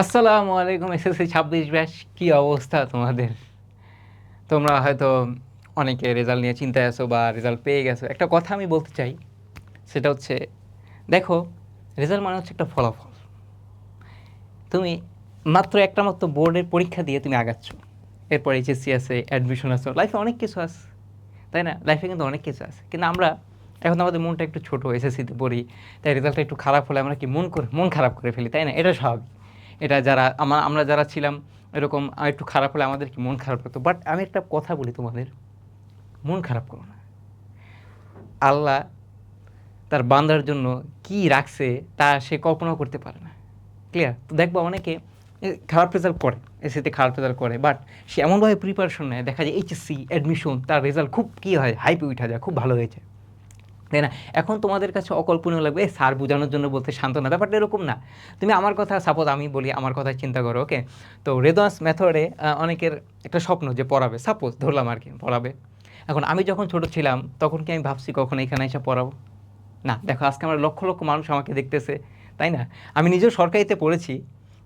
আসসালামু আলাইকুম SSC 26 batch, কি অবস্থা তোমাদের? তোমরা হয়তো অনেকে রেজাল্ট নিয়ে চিন্তায় আছো বা রেজাল্ট পেয়ে গেছো। একটা কথা আমি বলতে চাই, সেটা হচ্ছে, দেখো, রেজাল্ট মানে হচ্ছে একটা ফলাফল। তুমি মাত্র বোর্ডের পরীক্ষা দিয়ে তুমি আগাচ্ছ, এরপর এইচএসসি আছে, অ্যাডমিশন আছে, লাইফে অনেক কিছু আছে, তাই না? লাইফে কিন্তু অনেক কিছু আছে, কিন্তু আমরা এখন আমাদের মনটা একটু ছোটো, এসএসসিতে পড়ি, তাই রেজাল্টটা একটু খারাপ হলে আমরা কি মন খারাপ করে ফেলি, তাই না? এটা স্বাভাবিক। এটা যারা আমরা যারা ছিলাম এরকম, একটু খারাপ হলে আমাদের কি মন খারাপ করতো। বাট আমি একটা কথা বলি তোমাদের, মন খারাপ করো না। আল্লাহ তার বান্দার জন্য কি রাখছে তা সে কল্পনাও করতে পারে না। ক্লিয়ার? তো দেখবো অনেকে খারাপ রেজাল্ট করে, এসিতে খারাপ রেজাল্ট করে, বাট সে এমনভাবে প্রিপারেশন নেয়, দেখা যায় এইচএসসি অ্যাডমিশন তার রেজাল্ট খুব কী হয়, হাইপে উঠা যায়, খুব ভালো হয়েছে, তাই না? এখন তোমাদের কাছে অকল্পনীয় লাগবে, স্যার বোঝানোর জন্য বলতে, সান্ত্বনা। ব্যাপারটা এরকম না। তুমি আমার কথা, সাপোজ আমি বলি, আমার কথা চিন্তা করো, ওকে? তো রেদোয়ান্স মেথডে অনেকের একটা স্বপ্ন যে পড়াবে, সাপোজ ধরলাম আর কি, পড়াবে। এখন আমি যখন ছোট ছিলাম তখন কি আমি ভাবছি কখন এখানে এসে পড়াবো? না। দেখো আজকে আমার লক্ষ লক্ষ মানুষ আমাকে দেখতেছে, তাই না? আমি নিজেও সরকারিতে পড়েছি,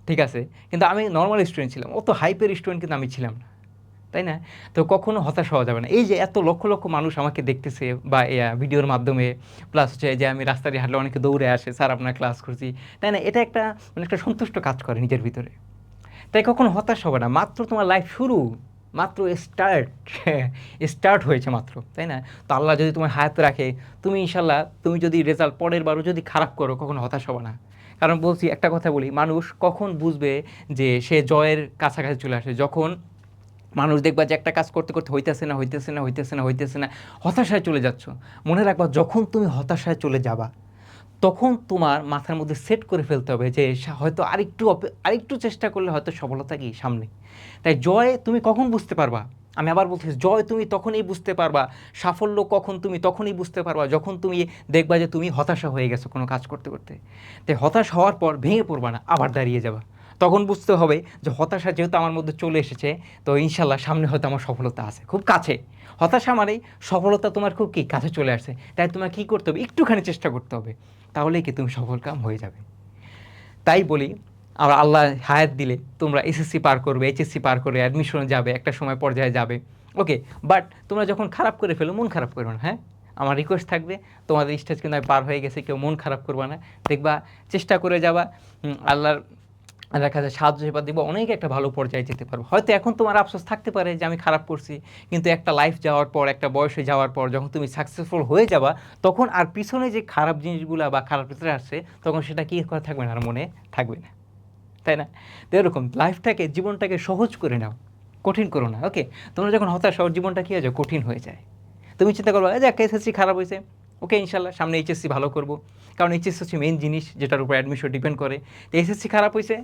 ঠিক আছে, কিন্তু আমি নর্মাল স্টুডেন্ট ছিলাম, অত হাইপের স্টুডেন্ট কিন্তু আমি ছিলাম না, তাই না? তো কখনো হতাশ হওয়া যাবে না। এই যে এত লক্ষ লক্ষ মানুষ আমাকে দেখতেছে বা ভিডিওর মাধ্যমে, প্লাস হচ্ছে যে আমি রাস্তা দিয়ে হাঁটলে অনেকে দৌড়ে আসে, স্যার আপনার ক্লাস করছি, তাই না? এটা একটা মানে একটা সন্তুষ্ট কাজ করে নিজের ভিতরে। তাই কখনো হতাশ হবে না, মাত্র তোমার লাইফ শুরু, মাত্র স্টার্ট স্টার্ট হয়েছে মাত্র, তাই না? তো আল্লাহ যদি তোমার হায়াতে রাখে, তুমি ইনশাল্লাহ, তুমি যদি রেজাল্ট পরের বারও যদি খারাপ করো, কখনো হতাশ হবে না। কারণ বলছি, একটা কথা বলি, মানুষ কখন বুঝবে যে সে জয়ের কাছাকাছি চলে আসে? যখন মানুষ দেখবা যে একটা কাজ করতে করতে হইতেছে না, হইতেছে না, হইতেছে না, হইতেছে না, হতাশায় চলে যাচ্ছ। মনে রাখবা, যখন তুমি হতাশায় চলে যাবা, তখন তোমার মাথার মধ্যে সেট করে ফেলতে হবে যে হয়তো আরেকটু চেষ্টা করলে হয়তো সফলতা কি সামনে। তাই জয় তুমি কখন বুঝতে পারবা? আমি আবার বলতেছি, জয় তুমি তখনই বুঝতে পারবা, সাফল্য কখন তুমি তখনই বুঝতে পারবা যখন তুমি দেখবা যে তুমি হতাশা হয়ে গেছো কোনো কাজ করতে করতে। তাই হতাশ হওয়ার পর ভেঙে পড়বা না, আবার দাঁড়িয়ে যাবা। তখন বুঝতে হবে যে হতাশা যেহেতু আমার মধ্যে চলে এসেছে, তো ইনশাল্লাহ সামনে হয়তো আমার সফলতা আছে খুব কাছে। হতাশা মানেই সফলতা তোমার খুব কি কাছে চলে আসছে। তাই তোমার কী করতে হবে? একটুখানি চেষ্টা করতে হবে, তাহলেই কি তুমি সফল কাম হয়ে যাবে। তাই বলি, আর আল্লাহ হায়াত দিলে তোমরা এসএসসি পার করবে, এইচএসসি পার করে অ্যাডমিশনে যাবে, একটা সময় পর্যায়ে যাবে, ওকে? বাট তোমরা যখন খারাপ করে ফেলো, মন খারাপ করো না, হ্যাঁ? আমার রিকোয়েস্ট থাকবে, তোমাদের স্টেজ কিন্তু আমি পার হয়ে গেছে, কেউ মন খারাপ করবা না। দেখবা, চেষ্টা করে যাবা, আল্লাহর দেখা যায় সাহায্য সেবা দিব, অনেক একটা ভালো পর্যায়ে যেতে পারবো। হয়তো এখন তোমার আফসোস থাকতে পারে যে আমি খারাপ করছি, কিন্তু একটা লাইফ যাওয়ার পর, একটা বয়সে যাওয়ার পর, যখন তুমি সাকসেসফুল হয়ে যাবা, তখন আর পিছনে যে খারাপ জিনিসগুলো বা খারাপ ভিতরে আসছে, তখন সেটা কি করা থাকবে না, আর মনে থাকবে না, তাই না? তো এরকম লাইফটাকে, জীবনটাকে সহজ করে নাও, কঠিন করো না, ওকে? তোমরা যখন হতাশ হও, জীবনটা কী হয়ে যায়, কঠিন হয়ে যায়। তুমি চিন্তা করবো, এই যে একটা এসএসসি খারাপ হয়েছে, ওকে ইনশাল্লাহ সামনে এইচএসসি ভালো করবো, কারণ এইচএসসি হচ্ছে মেইন জিনিস যেটার উপর অ্যাডমিশন ডিপেন্ড করে। তো এসএসসি খারাপ হয়েছে,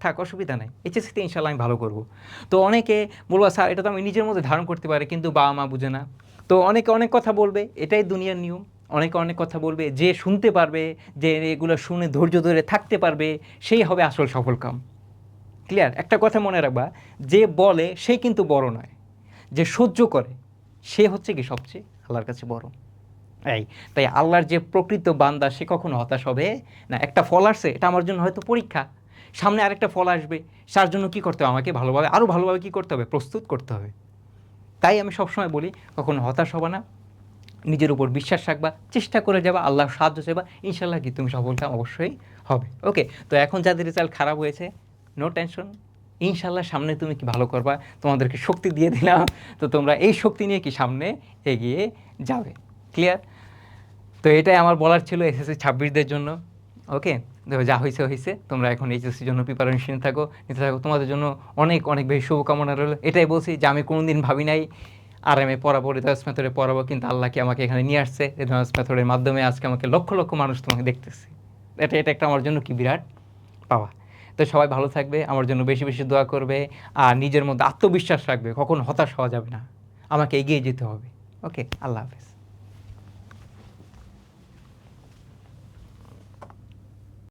থাক, অসুবিধা নাই, এইচএসসিতে ইনশাল্লাহ আমি ভালো করবো। তো অনেকে বলবো, স্যার এটা তো আমি নিজের মধ্যে ধারণ করতে পারি, কিন্তু বাবা মা বুঝে না। তো অনেকে অনেক কথা বলবে, এটাই দুনিয়ার নিয়ম। অনেকে অনেক কথা বলবে, যে শুনতে পারবে, যে এগুলো শুনে ধৈর্য ধরে থাকতে পারবে, সেই হবে আসল সফল কাম। ক্লিয়ার? একটা কথা মনে রাখবা, যে বলে সে কিন্তু বড় নয়, যে সহ্য করে সে হচ্ছে কি সবচেয়ে আল্লাহর কাছে বড়। এই, তাই আল্লাহর যে প্রকৃত বান্দা, সে কখনো হতাশ হবে না। একটা ফল আসছে, এটা আমার জন্য হয়তো পরীক্ষা, সামনে আরেকটা ফল আসবে, তার জন্য কী করতে হবে? আমাকে ভালোভাবে, আরও ভালোভাবে কী করতে হবে? প্রস্তুত করতে হবে। তাই আমি সবসময় বলি, কখনো হতাশ হবে না, নিজের উপর বিশ্বাস রাখবা, চেষ্টা করে যাবা, আল্লাহর সাহায্য চাইবা, ইনশাল্লাহ কি তুমি সফলতা অবশ্যই হবে, ওকে? তো এখন যাদের রেজাল্ট খারাপ হয়েছে, নো টেনশন, ইনশাল্লাহ সামনে তুমি কি ভালো করবা, তোমাদেরকে শক্তি দিয়ে দিলাম। তো তোমরা এই শক্তি নিয়ে কি সামনে এগিয়ে যাবে। ক্লিয়ার? তো এটাই আমার বলার ছিল এসএসসি 26দের জন্য, ওকে? দেখো, যা হয়েছে হয়েছে, তোমরা এখন এইচএসসির জন্য প্রিপারেশন নিতে থাকো, তোমাদের জন্য অনেক অনেক বেশি শুভকামনা রইল। এটাই বলছি যে আমি কোনোদিন ভাবি নাই আরামে পড়াবো, রেদার্স মেথডে পড়াবো, কিন্তু আল্লাহ কি আমাকে এখানে নিয়ে আসছে, রেদার্স মেথডের মাধ্যমে আজকে আমাকে লক্ষ লক্ষ মানুষ তোমাকে দেখতেছে। এটা একটা আমার জন্য কি বিরাট পাওয়া। তো সবাই ভালো থাকবে, আমার জন্য বেশি বেশি দোয়া করবে, আর নিজের মধ্যে আত্মবিশ্বাস রাখবে, কখনো হতাশ হওয়া যাবে না, আমাকে এগিয়ে যেতে হবে, ওকে? আল্লাহ হাফেজ।